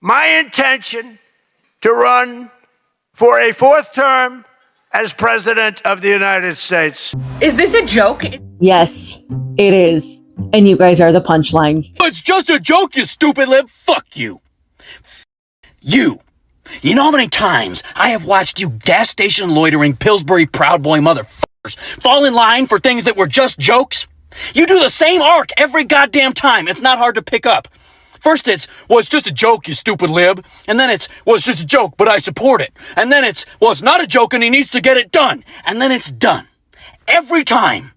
my intention to run for a fourth term as President of the United States. Is this a joke? Yes, it is. And you guys are the punchline. It's just a joke, you stupid lib. Fuck you. You. You know how many times I have watched you gas station loitering Pillsbury Proud Boy motherfuckers fall in line for things that were just jokes? You do the same arc every goddamn time. It's not hard to pick up. First it's, well, it's just a joke, you stupid lib. And then it's, well, it's just a joke, but I support it. And then it's, well, it's not a joke and he needs to get it done. And then it's done. Every time.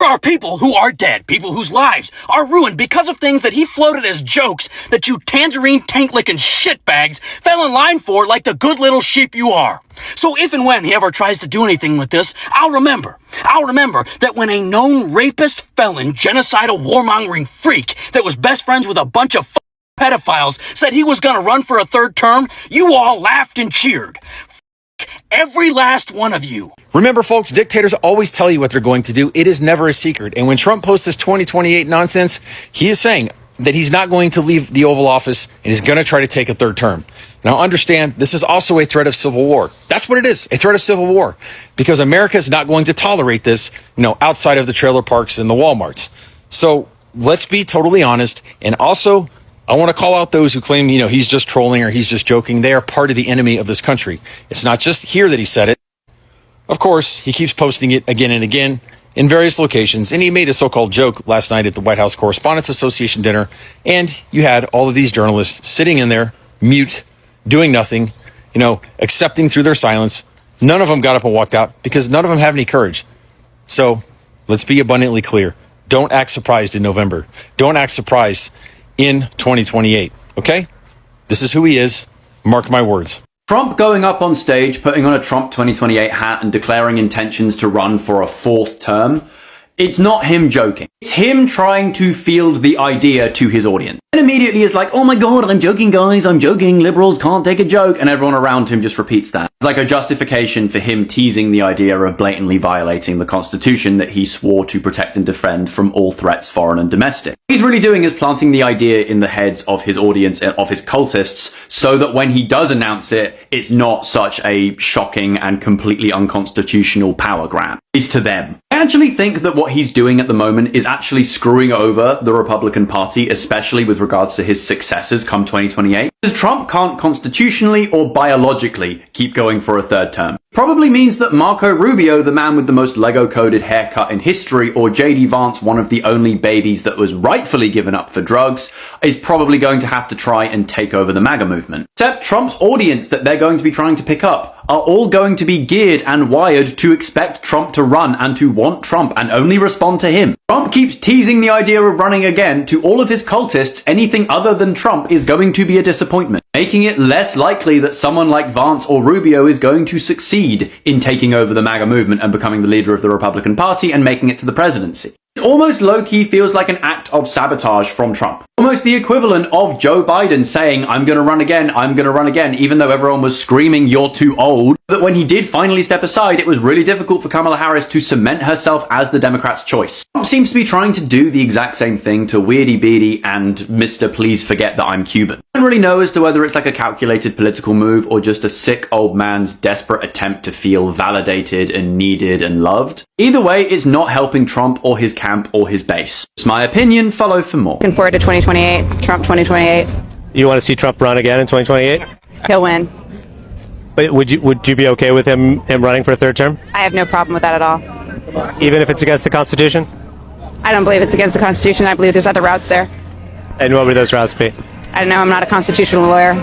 There are people who are dead, people whose lives are ruined because of things that he floated as jokes that you tangerine tank-licking shitbags fell in line for like the good little sheep you are. So if and when he ever tries to do anything with this, I'll remember that when a known rapist, felon, genocidal, warmongering freak that was best friends with a bunch of pedophiles said he was gonna run for a third term, you all laughed and cheered. Every last one of you. Remember, folks, dictators always tell you what they're going to do. It is never a secret. And when Trump posts this 2028 nonsense, he is saying that he's not going to leave the Oval Office and he's going to try to take a third term. Now, understand, this is also a threat of civil war. That's what it is, a threat of civil war, because America is not going to tolerate this, outside of the trailer parks and the Walmarts. So let's be totally honest. And also, I want to call out those who claim, he's just trolling or he's just joking. They are part of the enemy of this country. It's not just here that he said it. Of course, he keeps posting it again and again in various locations, and he made a so-called joke last night at the White House Correspondents Association dinner, and you had all of these journalists sitting in there, mute, doing nothing, accepting through their silence. None of them got up and walked out because none of them have any courage. So let's be abundantly clear. Don't act surprised in November. Don't act surprised in 2028, okay? This is who he is. Mark my words. Trump going up on stage, putting on a Trump 2028 hat and declaring intentions to run for a fourth term, it's not him joking. It's him trying to field the idea to his audience. And immediately is like, oh my god, I'm joking guys, I'm joking, liberals can't take a joke, and everyone around him just repeats that. It's like a justification for him teasing the idea of blatantly violating the Constitution that he swore to protect and defend from all threats, foreign and domestic. What he's really doing is planting the idea in the heads of his audience, of his cultists, so that when he does announce it, it's not such a shocking and completely unconstitutional power grab. It's to them. I actually think that what he's doing at the moment is actually screwing over the Republican Party, especially with regards to his successors come 2028. Because Trump can't constitutionally or biologically keep going for a third term. Probably means that Marco Rubio, the man with the most Lego-coded haircut in history, or J.D. Vance, one of the only babies that was rightfully given up for drugs, is probably going to have to try and take over the MAGA movement. Except Trump's audience that they're going to be trying to pick up are all going to be geared and wired to expect Trump to run and to want Trump and only respond to him. Trump keeps teasing the idea of running again. To all of his cultists, anything other than Trump is going to be a disappointment, making it less likely that someone like Vance or Rubio is going to succeed in taking over the MAGA movement and becoming the leader of the Republican Party and making it to the presidency. It almost low-key feels like an act of sabotage from Trump. Almost the equivalent of Joe Biden saying, I'm going to run again, even though everyone was screaming, you're too old. That when he did finally step aside, it was really difficult for Kamala Harris to cement herself as the Democrats' choice. Trump seems to be trying to do the exact same thing to Weirdy Beardy and Mr. Please Forget That I'm Cuban. I don't really know as to whether it's like a calculated political move or just a sick old man's desperate attempt to feel validated and needed and loved. Either way, it's not helping Trump or his camp or his base. It's my opinion. Follow for more. Looking forward to 2028, Trump 2028. You want to see Trump run again in 2028? He'll win. But would you be okay with him running for a third term? I have no problem with that at all. Even if it's against the Constitution? I don't believe it's against the Constitution. I believe there's other routes there. And what would those routes be? I don't know. I'm not a constitutional lawyer.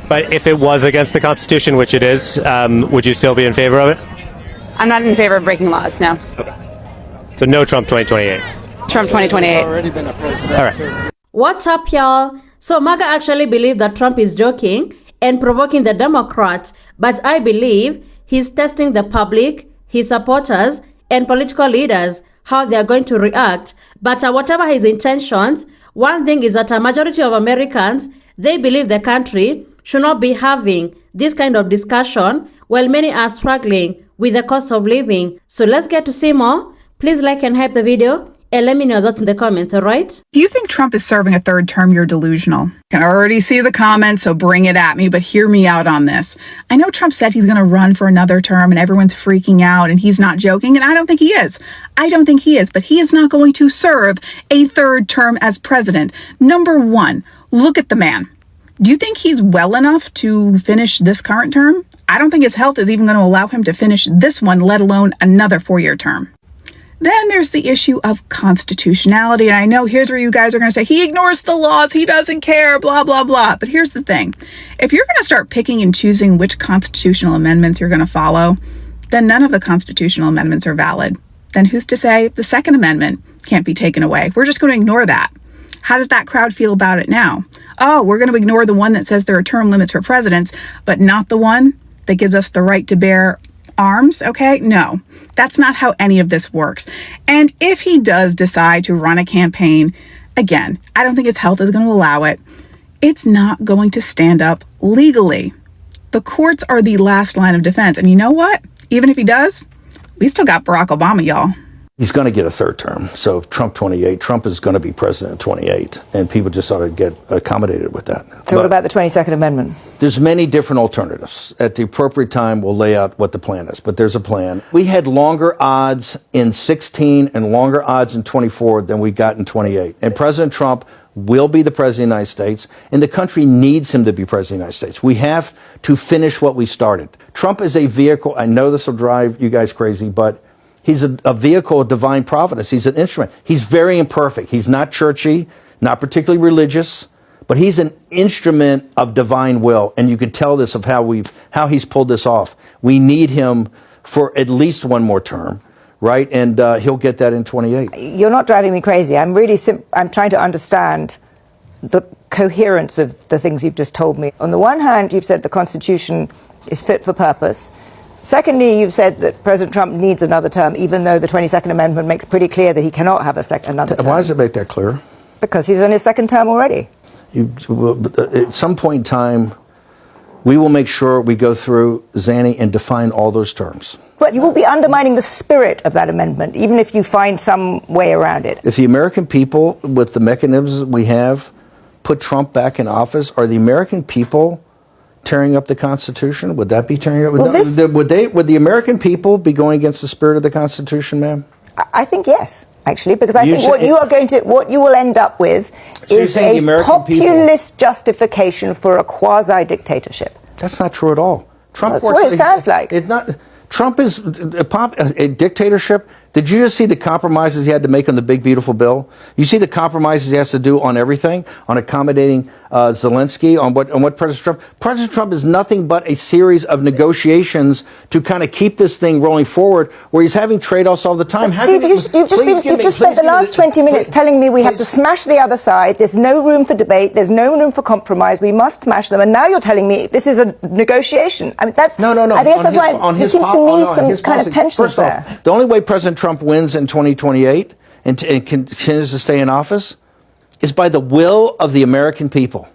But if it was against the Constitution, which it is, would you still be in favor of it? I'm not in favor of breaking laws, no. Okay. So no Trump 2028? Trump 2028. All right. What's up, y'all? So MAGA actually believe that Trump is joking and provoking the Democrats, but I believe he's testing the public, his supporters, and political leaders, how they are going to react. But whatever his intentions, one thing is that a majority of Americans, they believe the country should not be having this kind of discussion while many are struggling with the cost of living. So let's get to see more. Please like and hype the video. And let me know thoughts in the comments, all right? If you think Trump is serving a third term, you're delusional. Can already see the comments, so bring it at me, but hear me out on this. I know Trump said he's going to run for another term and everyone's freaking out and he's not joking, and I don't think he is. But he is not going to serve a third term as president. Number one, look at the man. Do you think he's well enough to finish this current term? I don't think his health is even going to allow him to finish this one, let alone another 4-year term. Then there's the issue of constitutionality. And I know here's where you guys are going to say, he ignores the laws, he doesn't care, blah, blah, blah. But here's the thing. If you're going to start picking and choosing which constitutional amendments you're going to follow, then none of the constitutional amendments are valid. Then who's to say the Second Amendment can't be taken away? We're just going to ignore that. How does that crowd feel about it now? Oh, we're going to ignore the one that says there are term limits for presidents, but not the one that gives us the right to bear arms, okay? No, that's not how any of this works. And if he does decide to run a campaign, again, I don't think his health is going to allow it. It's not going to stand up legally. The courts are the last line of defense. And you know what? Even if he does, we still got Barack Obama, y'all. He's going to get a third term. So Trump 28, Trump is going to be president 28, and people just ought to get accommodated with that. So what about the 22nd Amendment? There's many different alternatives. At the appropriate time, we'll lay out what the plan is, but there's a plan. We had longer odds in 16 and longer odds in 24 than we got in 28. And President Trump will be the president of the United States, and the country needs him to be president of the United States. We have to finish what we started. Trump is a vehicle. I know this will drive you guys crazy, but he's a vehicle of divine providence. He's an instrument. He's very imperfect. He's not churchy, not particularly religious, but he's an instrument of divine will. And you can tell this of how he's pulled this off. We need him for at least one more term, right? And he'll get that in 28. You're not driving me crazy. I'm trying to understand the coherence of the things you've just told me. On the one hand, you've said the Constitution is fit for purpose. Secondly, you've said that President Trump needs another term, even though the 22nd Amendment makes pretty clear that he cannot have another term. Why does it make that clear? Because he's on his second term already. At some point in time, we will make sure we go through, Zanny, and define all those terms. But you will be undermining the spirit of that amendment, even if you find some way around it. If the American people, with the mechanisms we have, put Trump back in office, are the American people tearing up the Constitution? Would that be tearing up? Would the American people be going against the spirit of the Constitution, ma'am? I think yes, actually, because I think what you will end up with is a populist justification for a quasi-dictatorship. That's not true at all. Trump That's what it sounds like. It's not. Trump is a dictatorship. Did you just see the compromises he had to make on the big, beautiful bill? You see the compromises he has to do on everything, on accommodating Zelensky, on what President Trump. President Trump is nothing but a series of negotiations to kind of keep this thing rolling forward, where he's having trade-offs all the time. Steve, you've just spent the last 20 minutes telling me we have to smash the other side. There's no room for debate. There's no room for compromise. We must smash them. And now you're telling me this is a negotiation. I mean, that's no. I guess that's why there seems to me some kind of tension there. First off, the only way President Trump wins in 2028 and continues to stay in office is by the will of the American people,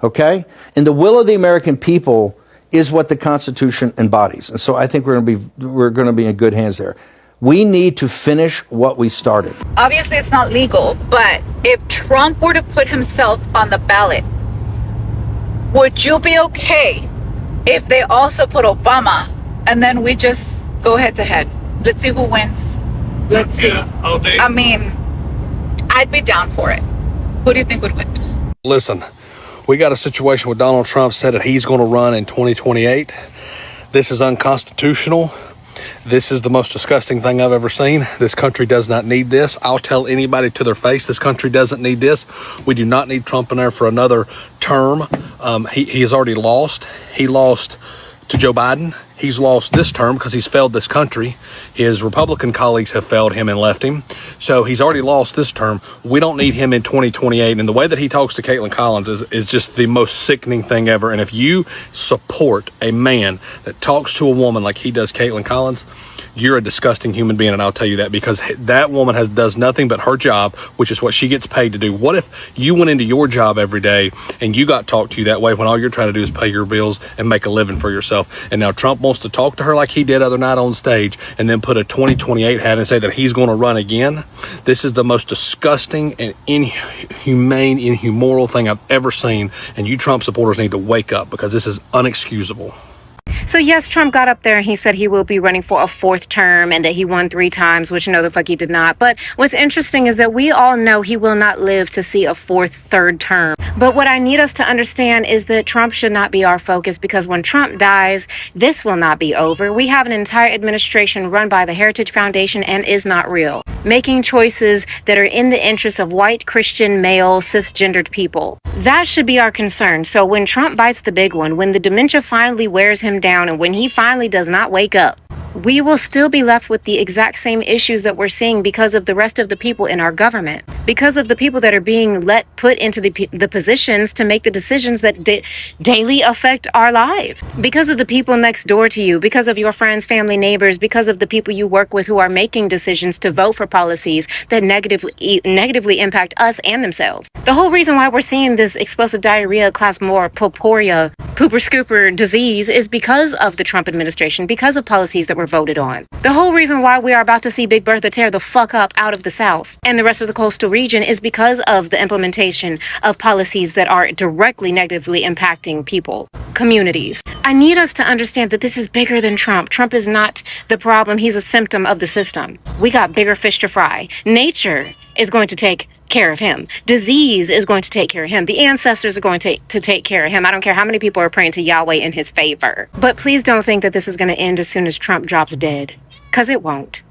okay? And the will of the American people is what the Constitution embodies. And so I think we're going to be in good hands there. We need to finish what we started. Obviously, it's not legal, but if Trump were to put himself on the ballot, would you be okay if they also put Obama and then we just go head to head? Let's see who wins. Let's see. I mean, I'd be down for it. Who do you think would win? Listen, we got a situation where Donald Trump said that he's going to run in 2028. This is unconstitutional. This is the most disgusting thing I've ever seen. This country does not need this. I'll tell anybody to their face, this country doesn't need this. We do not need Trump in there for another term. He has already lost. He lost to Joe Biden. He's lost this term because he's failed this country. His Republican colleagues have failed him and left him. So he's already lost this term. We don't need him in 2028. And the way that he talks to Caitlin Collins is just the most sickening thing ever. And if you support a man that talks to a woman like he does Caitlin Collins, you're a disgusting human being, and I'll tell you that, because that woman does nothing but her job, which is what she gets paid to do. What if you went into your job every day and you got talked to you that way when all you're trying to do is pay your bills and make a living for yourself? And now Trump wants wants to talk to her like he did other night on stage and then put a 2028 hat and say that he's going to run again, this is the most disgusting and inhumane, immoral thing I've ever seen. And you Trump supporters need to wake up, because this is unexcusable. So yes, Trump got up there and he said he will be running for a 4th term and that he won 3 times, which no, the fuck he did not. But what's interesting is that we all know he will not live to see a 4th, 3rd term. But what I need us to understand is that Trump should not be our focus, because when Trump dies, this will not be over. We have an entire administration run by the Heritage Foundation and is not real, making choices that are in the interests of white, Christian, male, cisgendered people. That should be our concern. So when Trump bites the big one, when the dementia finally wears him down, and when he finally does not wake up, we will still be left with the exact same issues that we're seeing because of the rest of the people in our government, because of the people that are being put into the positions to make the decisions that daily affect our lives, because of the people next door to you, because of your friends, family, neighbors, because of the people you work with who are making decisions to vote for policies that negatively impact us and themselves. The whole reason why we're seeing this explosive diarrhea, class more pooper scooper disease is because of the Trump administration, because of policies that were voted on. The whole reason why we are about to see Big Bertha tear the fuck up out of the South and the rest of the coastal region is because of the implementation of policies that are directly negatively impacting people, communities. I need us to understand that this is bigger than Trump. Trump is not the problem. He's a symptom of the system. We got bigger fish to fry. Nature is going to take care of him. Disease is going to take care of him. The ancestors are going to take care of him. I don't care how many people are praying to Yahweh in his favor. But please don't think that this is going to end as soon as Trump drops dead, because it won't.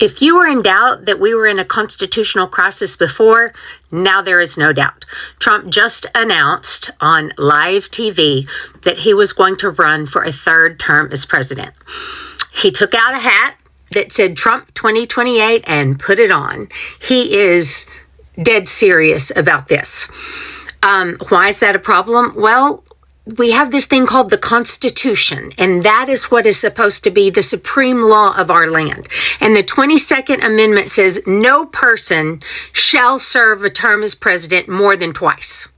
If you were in doubt that we were in a constitutional crisis before, now there is no doubt. Trump just announced on live TV that he was going to run for a 3rd term as president. He took out a hat that said Trump 2028 and put it on. He is dead serious about this. Why is that a problem? Well, we have this thing called the Constitution, and that is what is supposed to be the supreme law of our land. And the 22nd Amendment says no person shall serve a term as president more than twice.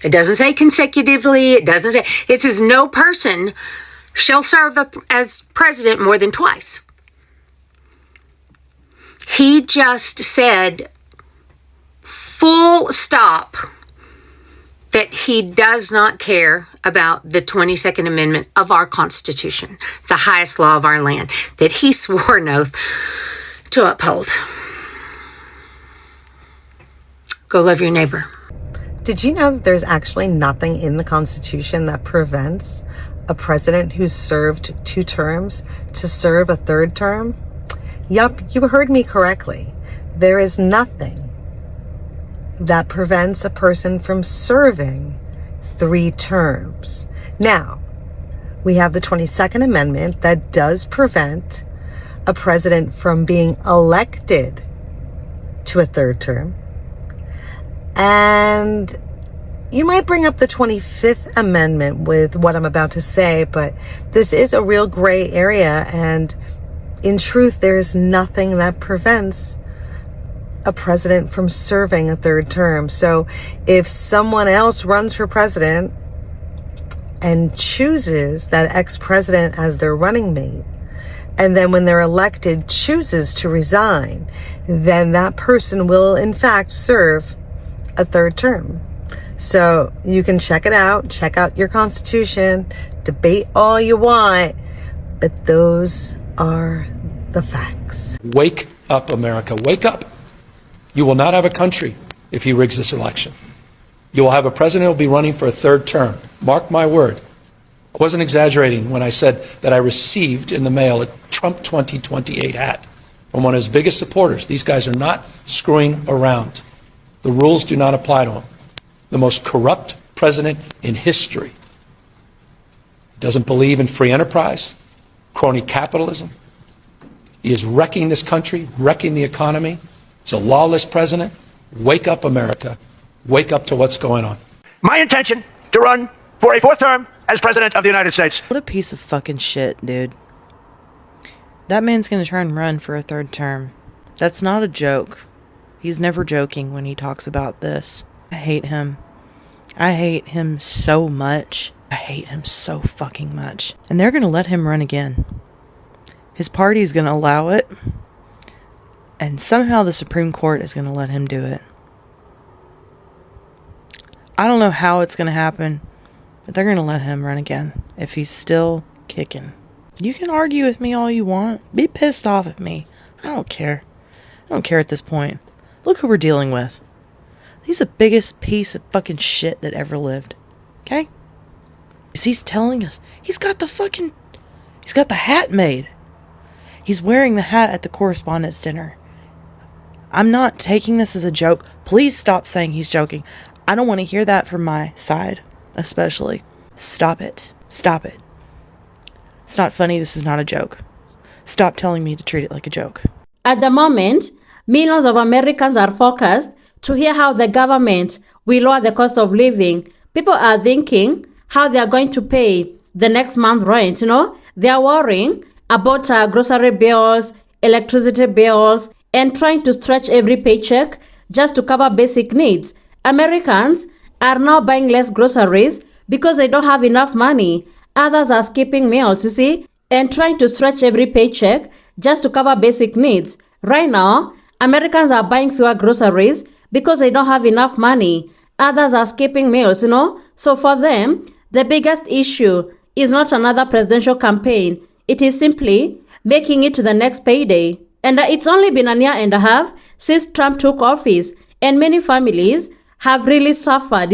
It doesn't say consecutively. It says no person shall serve as president more than twice. He just said full stop that he does not care about the 22nd Amendment of our Constitution, the highest law of our land, that he swore an oath to uphold. Go love your neighbor. Did you know that there's actually nothing in the Constitution that prevents a president who's served 2 terms to serve a 3rd term? Yup, you heard me correctly. There is nothing that prevents a person from serving 3 terms. Now, we have the 22nd Amendment that does prevent a president from being elected to a 3rd term. And you might bring up the 25th Amendment with what I'm about to say, but this is a real gray area, and in truth, there is nothing that prevents a president from serving a 3rd term. So if someone else runs for president and chooses that ex-president as their running mate, and then when they're elected chooses to resign, then that person will in fact serve a 3rd term. So you can check it out, check out your Constitution, debate all you want, but those are the facts. Wake up, America. Wake up. You will not have a country if he rigs this election. You will have a president who will be running for a 3rd term. Mark my word. I wasn't exaggerating when I said that I received in the mail a Trump 2028 hat from one of his biggest supporters. These guys are not screwing around. The rules do not apply to him. The most corrupt president in history. Doesn't believe in free enterprise, crony capitalism. He is wrecking this country, wrecking the economy. It's a lawless president. Wake up, America. Wake up to what's going on. My intention to run for a 4th term as president of the United States. What a piece of fucking shit, dude. That man's gonna try and run for a 3rd term. That's not a joke. He's never joking when he talks about this. I hate him. I hate him so much. I hate him so fucking much. And they're going to let him run again. His party's going to allow it. And somehow the Supreme Court is going to let him do it. I don't know how it's going to happen, but they're going to let him run again if he's still kicking. You can argue with me all you want. Be pissed off at me. I don't care. I don't care at this point. Look who we're dealing with. He's the biggest piece of fucking shit that ever lived. Okay? He's telling us. He's got the hat made. He's wearing the hat at the correspondence dinner. I'm not taking this as a joke. Please stop saying he's joking. I don't want to hear that from my side, especially. Stop it. Stop it. It's not funny. This is not a joke. Stop telling me to treat it like a joke. At the moment, millions of Americans are focused to hear how the government will lower the cost of living. People are thinking how they are going to pay the next month rent, They are worrying about grocery bills, electricity bills, and trying to stretch every paycheck just to cover basic needs. Americans are now buying less groceries because they don't have enough money. Others are skipping meals, and trying to stretch every paycheck just to cover basic needs. Right now, Americans are buying fewer groceries because they don't have enough money. Others are skipping meals, So for them, the biggest issue is not another presidential campaign. It is simply making it to the next payday. And it's only been a year and a half since Trump took office, and many families have really suffered.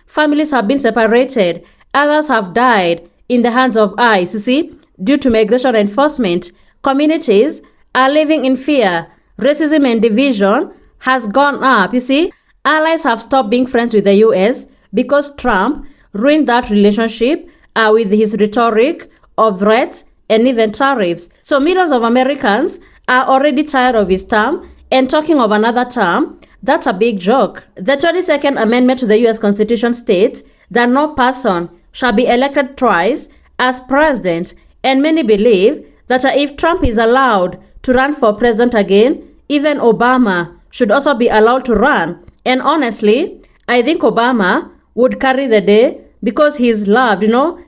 Families have been separated. Others have died in the hands of ICE, due to migration enforcement. Communities are living in fear. Racism and division has gone up. Allies have stopped being friends with the US because Trump ruined that relationship with his rhetoric of threats and even tariffs. So millions of Americans are already tired of his term, and talking of another term, that's a big joke. The 22nd Amendment to the US Constitution states that no person shall be elected twice as president, and many believe that if Trump is allowed to run for president again, even Obama should also be allowed to run. And honestly, I think Obama would carry the day because he's loved,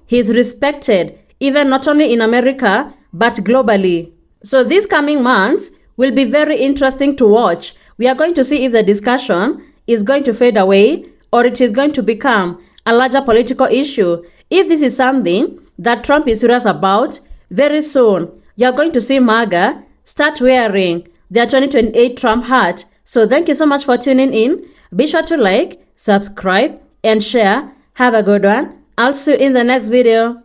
he's respected, even not only in America, but globally. So these coming months will be very interesting to watch. We are going to see if the discussion is going to fade away or it is going to become a larger political issue. If this is something that Trump is serious about, very soon you're going to see MAGA start wearing their 2028 Trump hat. So thank you so much for tuning in. Be sure to like, subscribe, and share. Have a good one. I'll see you in the next video.